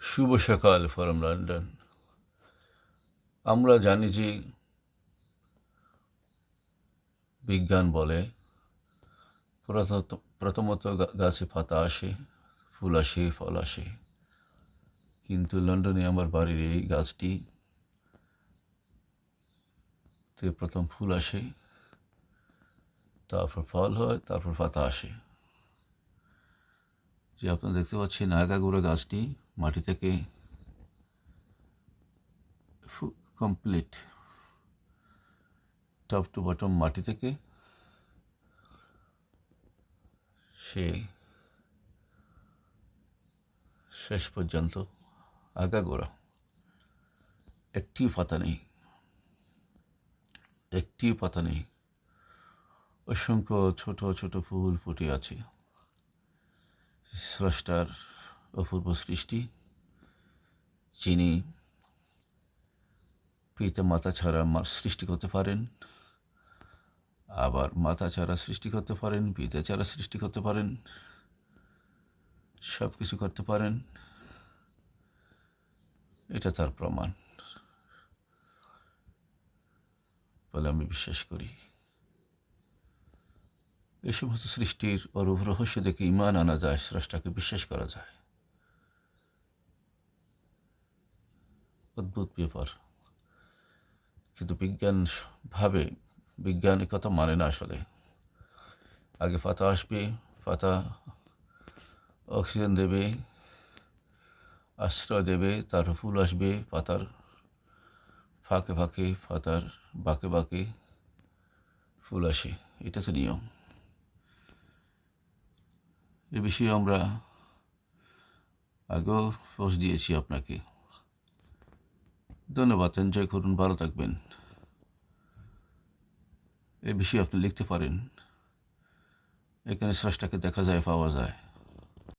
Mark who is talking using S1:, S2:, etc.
S1: শুভ সকাল from London. আমরা জানি যে বিজ্ঞান বলে প্রথমত গাছে পাতা আসে, ফুল আসে, ফল আসে। কিন্তু লন্ডনে আমার বাড়ির এই গাছটি তে প্রথম ফুল আসে, তারপর ফল হয়, তারপর পাতা আসে। যে আপনারা দেখতে পাচ্ছেন আগাগোড়া গাছটি মাটি থেকে কমপ্লিট টপ টু বটম মাটি থেকে সে শেষ পর্যন্ত আগাগোড়া একটিও পাতা নেই। অসংখ্য ছোট ছোট ফুল ফুটে আছে। স্রষ্টার অপূর্ব সৃষ্টি, যিনি পিতা মাতা ছাড়া সৃষ্টি করতে পারেন, আবার মাতা ছাড়া সৃষ্টি করতে পারেন, পিতা ছাড়া সৃষ্টি করতে পারেন, সব কিছু করতে পারেন। এটা তার প্রমাণ বলে আমি বিশ্বাস করি। এই সমস্ত সৃষ্টির অরূপ রহস্য দেখে ঈমান আনা যায়, স্রষ্টাকে বিশ্বাস করা যায়। অদ্ভুত ব্যাপার। কিন্তু বিজ্ঞান কথা মানে না। আসলে আগে পাতা আসবে, পাতা অক্সিজেন দেবে, আশ্রয় দেবে, তারপর ফুল আসবে, পাতার ফাঁকে ফাঁকে, পাতার বাঁকে বাঁকে ফুল আসে। এটা তো নিয়ম। এ বিষয়ে আমরা আগেও পোস্ট দিয়েছি আপনাকে। ধন্যবাদ। এনজয় করুন, ভালো থাকবেন। এ বিষয়ে আপনি লিখতে পারেন। এখানে স্রষ্টাকে দেখা যায়, পাওয়া যায়।